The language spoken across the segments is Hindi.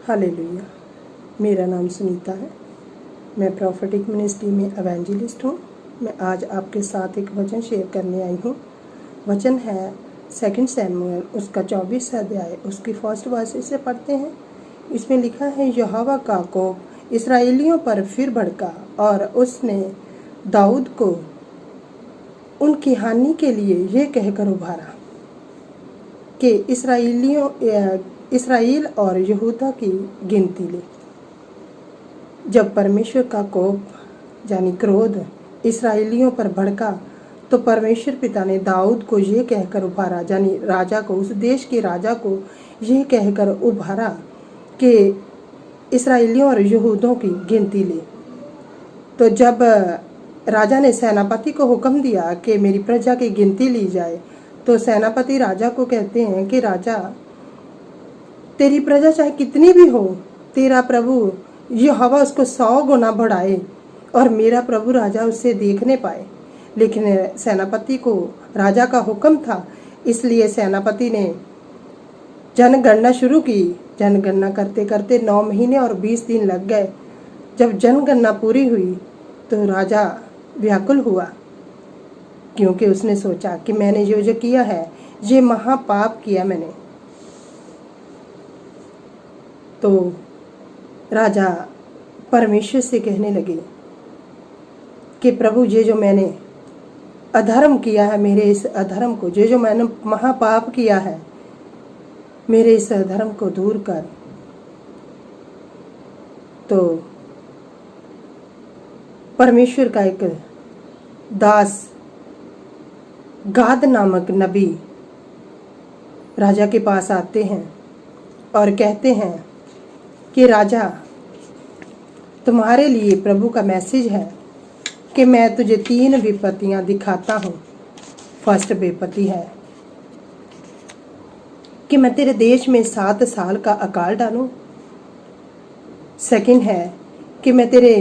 हालेलुया। मेरा नाम सुनीता है। मैं प्रॉफिटिक मिनिस्ट्री में एवेंजलिस्ट हूँ। मैं आज आपके साथ एक वचन शेयर करने आई हूँ। वचन है 2 शमूएल उसका 24 अध्याय उसकी फर्स्ट वर्स से पढ़ते हैं। इसमें लिखा है, यहोवा का कोप इसराइलियों पर फिर भड़का और उसने दाऊद को उनकी हानि के लिए ये कहकर उभारा कि इसराइल और यहूदा की गिनती ले। जब परमेश्वर का कोप यानी क्रोध इसराइलियों पर भड़का तो परमेश्वर पिता ने दाऊद को ये कहकर उभारा, यानी राजा को, उस देश के राजा को ये कहकर उभारा कि इसराइलियों और यहूदों की गिनती ले। तो जब राजा ने सेनापति को हुक्म दिया कि मेरी प्रजा की गिनती ली जाए, तो सेनापति राजा को कहते हैं कि राजा, तेरी प्रजा चाहे कितनी भी हो, तेरा प्रभु यहोवा उसको 100 गुना बढ़ाए और मेरा प्रभु राजा उससे देखने पाए। लेकिन सेनापति को राजा का हुक्म था, इसलिए सेनापति ने जनगणना शुरू की। जनगणना करते करते 9 महीने और 20 दिन लग गए। जब जनगणना पूरी हुई तो राजा व्याकुल हुआ, क्योंकि उसने सोचा कि मैंने जो किया है ये महापाप किया मैंने। तो राजा परमेश्वर से कहने लगे कि प्रभु, ये जो मैंने अधर्म किया है, मेरे इस अधर्म को, जो मैंने महापाप किया है, मेरे इस अधर्म को दूर कर। तो परमेश्वर का एक दास गाद नामक नबी राजा के पास आते हैं और कहते हैं कि राजा, तुम्हारे लिए प्रभु का मैसेज है कि मैं तुझे 3 विपत्तियां दिखाता हूँ। फर्स्ट विपत्ति है कि मैं तेरे देश में 7 साल का अकाल डालूं। सेकंड है कि मैं तेरे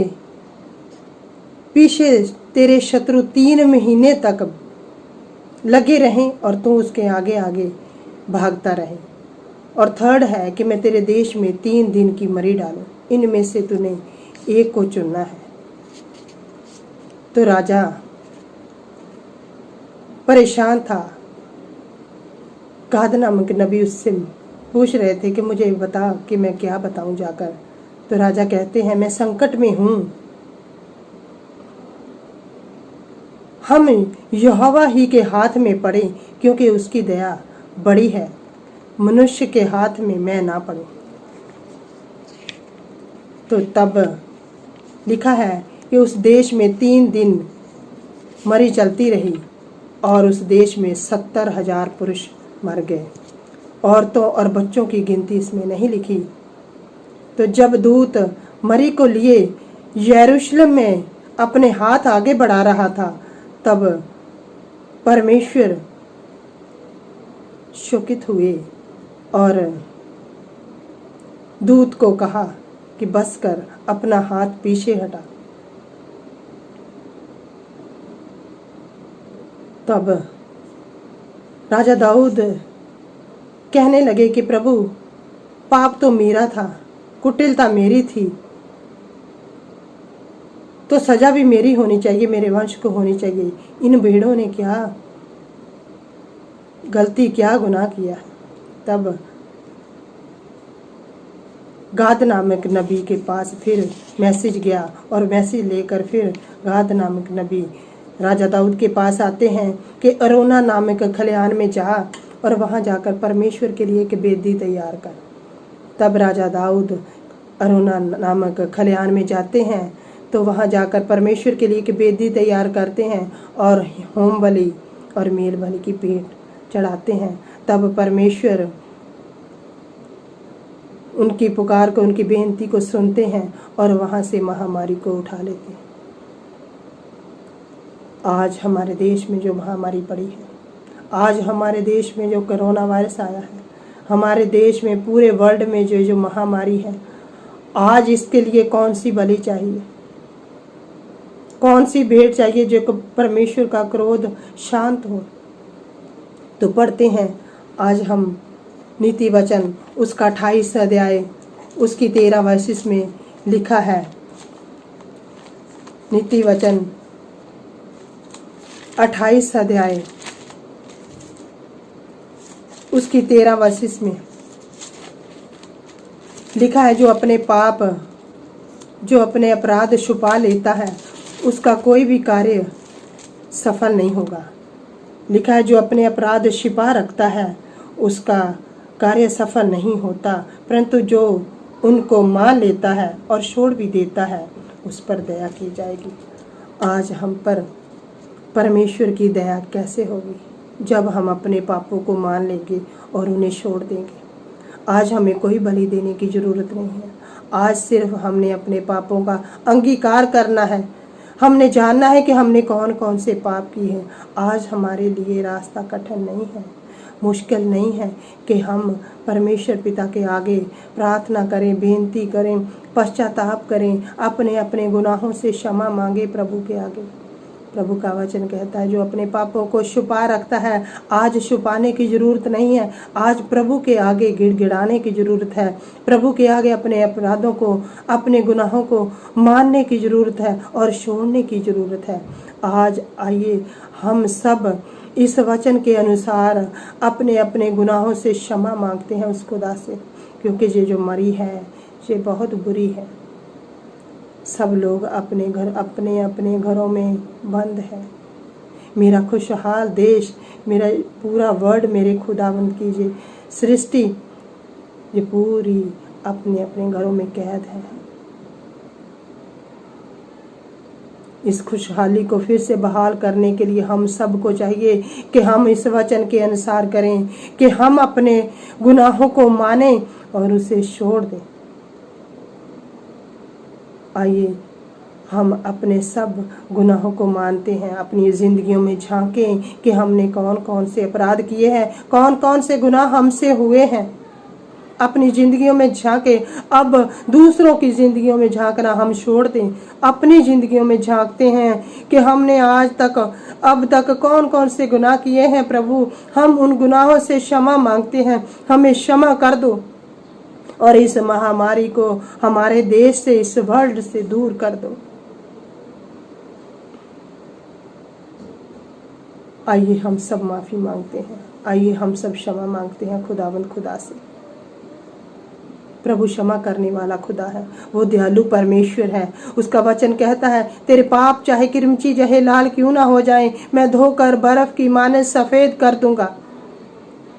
पीछे तेरे शत्रु 3 महीने तक लगे रहें और तू उसके आगे आगे भागता रहे। और थर्ड है कि मैं तेरे देश में 3 दिन की मरी डालूं। इनमें से तूने एक को चुनना है। तो राजा परेशान था। गाद नामक नबी उससे पूछ रहे थे कि मुझे बता कि मैं क्या बताऊं जाकर। तो राजा कहते हैं, मैं संकट में हूं। हम यहोवा ही के हाथ में पड़े, क्योंकि उसकी दया बड़ी है। मनुष्य के हाथ में मैं ना पड़ूं। तो तब लिखा है कि उस देश में 3 दिन मरी चलती रही और उस देश में 70,000 पुरुष मर गए। औरतों और बच्चों की गिनती इसमें नहीं लिखी। तो जब दूत मरी को लिए यरूशलेम में अपने हाथ आगे बढ़ा रहा था, तब परमेश्वर शोकित हुए और दूत को कहा कि बस कर, अपना हाथ पीछे हटा। तब राजा दाऊद कहने लगे कि प्रभु, पाप तो मेरा था, कुटिलता मेरी थी, तो सजा भी मेरी होनी चाहिए, मेरे वंश को होनी चाहिए। इन भेड़ों ने क्या गलती, क्या गुनाह किया है। तब गाद नामक नबी के पास फिर मैसेज गया और मैसेज लेकर फिर गाद नामक नबी राजा दाऊद के पास आते हैं कि अरोना नामक खलिहान में जा और वहां जाकर परमेश्वर के लिए एक वेदी तैयार कर। तब राजा दाऊद अरोना नामक खलिहान में जाते हैं, तो वहां जाकर परमेश्वर के लिए एक वेदी तैयार करते हैं और होम बलि और मेल बलि की भेंट चढ़ाते हैं। तब परमेश्वर उनकी पुकार को, उनकी बेनती को सुनते हैं और वहां से महामारी को उठा लेते हैं। आज हमारे देश में जो महामारी पड़ी है, आज हमारे देश में जो कोरोना वायरस आया है, हमारे देश में, पूरे वर्ल्ड में जो महामारी है, आज इसके लिए कौन सी बलि चाहिए, कौन सी भेंट चाहिए जो परमेश्वर का क्रोध शांत हो। तो पढ़ते हैं आज हम नीति वचन उसका 28 अध्याय उसकी 13 वर्षिस में लिखा है, नीति वचन 28 अध्याय उसकी 13 वर्षिस में लिखा है, जो अपने पाप, जो अपने अपराध छुपा लेता है उसका कोई भी कार्य सफल नहीं होगा। लिखा है, जो अपने अपराध छिपा रखता है उसका कार्य सफल नहीं होता, परंतु जो उनको मान लेता है और छोड़ भी देता है उस पर दया की जाएगी। आज हम पर परमेश्वर की दया कैसे होगी? जब हम अपने पापों को मान लेंगे और उन्हें छोड़ देंगे। आज हमें कोई बलि देने की ज़रूरत नहीं है। आज सिर्फ हमने अपने पापों का अंगीकार करना है। हमने जानना है कि हमने कौन कौन से पाप किए हैं। आज हमारे लिए रास्ता कठिन नहीं है, मुश्किल नहीं है कि हम परमेश्वर पिता के आगे प्रार्थना करें, बेनती करें, पश्चाताप करें, अपने अपने गुनाहों से क्षमा मांगे प्रभु के आगे। प्रभु का वचन कहता है, जो अपने पापों को छुपा रखता है, आज छुपाने की ज़रूरत नहीं है। आज प्रभु के आगे गिड़गिड़ाने की ज़रूरत है। प्रभु के आगे अपने अपराधों को, अपने गुनाहों को मानने की ज़रूरत है और छोड़ने की ज़रूरत है। आज आइए हम सब इस वचन के अनुसार अपने अपने गुनाहों से क्षमा मांगते हैं उस खुदा से, क्योंकि ये जो मरी है ये बहुत बुरी है। सब लोग अपने अपने घरों में बंद है। मेरा खुशहाल देश, मेरा पूरा वर्ल्ड मेरे खुदावंद की ये सृष्टि, ये पूरी अपने अपने घरों में कैद है। इस खुशहाली को फिर से बहाल करने के लिए हम सबको चाहिए कि हम इस वचन के अनुसार करें, कि हम अपने गुनाहों को मानें और उसे छोड़ दें। आइए हम अपने सब गुनाहों को मानते हैं, अपनी ज़िंदगियों में झांकें कि हमने कौन कौन से अपराध किए हैं, कौन कौन से गुनाह हमसे हुए हैं। अपनी ज़िंदगियों में झांकें। अब दूसरों की ज़िंदगियों में झांकना हम छोड़ दें, अपनी ज़िंदगियों में झांकते हैं कि हमने आज तक अब तक कौन कौन से गुनाह किए हैं। प्रभु, हम उन गुनाहों से क्षमा मांगते हैं, हमें क्षमा कर दो और इस महामारी को हमारे देश से, इस वर्ल्ड से दूर कर दो। आइए हम सब माफ़ी मांगते हैं, आइए हम सब क्षमा मांगते हैं खुदावंद खुदा से। प्रभु क्षमा करने वाला खुदा है, वो दयालु परमेश्वर है। उसका वचन कहता है, तेरे पाप चाहे किरमिची जहे लाल क्यों ना हो जाएं, मैं धोकर बर्फ की मानस सफ़ेद कर दूंगा।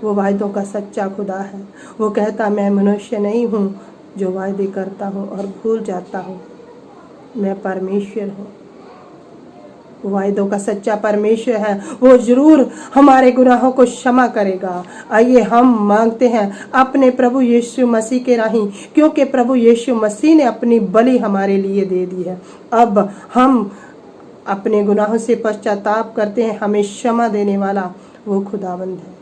वो वायदों का सच्चा खुदा है। वो कहता, मैं मनुष्य नहीं हूँ जो वायदे करता हूँ और भूल जाता हूँ। मैं परमेश्वर हूँ। वायदों का सच्चा परमेश्वर है, वो जरूर हमारे गुनाहों को क्षमा करेगा। आइए हम मांगते हैं अपने प्रभु यीशु मसीह के राही, क्योंकि प्रभु यीशु मसीह ने अपनी बलि हमारे लिए दे दी है। अब हम अपने गुनाहों से पश्चाताप करते हैं, हमें क्षमा देने वाला वो खुदावंद है।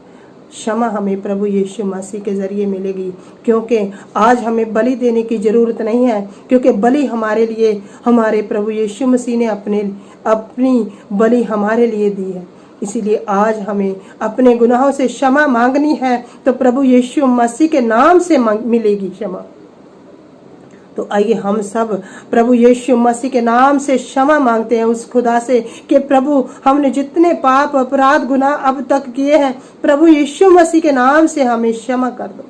क्षमा हमें प्रभु यीशु मसीह के ज़रिए मिलेगी, क्योंकि आज हमें बलि देने की ज़रूरत नहीं है, क्योंकि बलि हमारे लिए हमारे प्रभु यीशु मसीह ने अपनी बलि हमारे लिए दी है। इसीलिए आज हमें अपने गुनाहों से क्षमा मांगनी है, तो प्रभु यीशु मसीह के नाम से मिलेगी क्षमा। तो आइए हम सब प्रभु यीशु मसीह के नाम से क्षमा मांगते हैं उस खुदा से कि प्रभु, हमने जितने पाप अपराध गुनाह अब तक किए हैं, प्रभु यीशु मसीह के नाम से हमें क्षमा कर दो,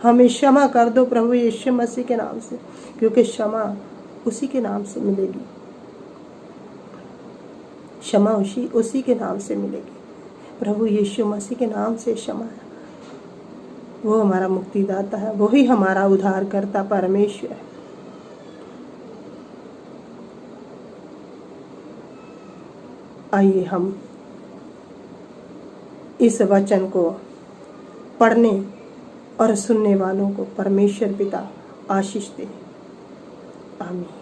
हमें क्षमा कर दो प्रभु यीशु मसीह के नाम से, क्योंकि क्षमा उसी के नाम से मिलेगी। क्षमा उसी के नाम से मिलेगी। प्रभु यीशु मसीह के नाम से क्षमा है। वो हमारा मुक्तिदाता है, वही हमारा उद्धारकर्ता परमेश्वर है। आइए हम इस वचन को पढ़ने और सुनने वालों को परमेश्वर पिता आशीष दे। आमीन।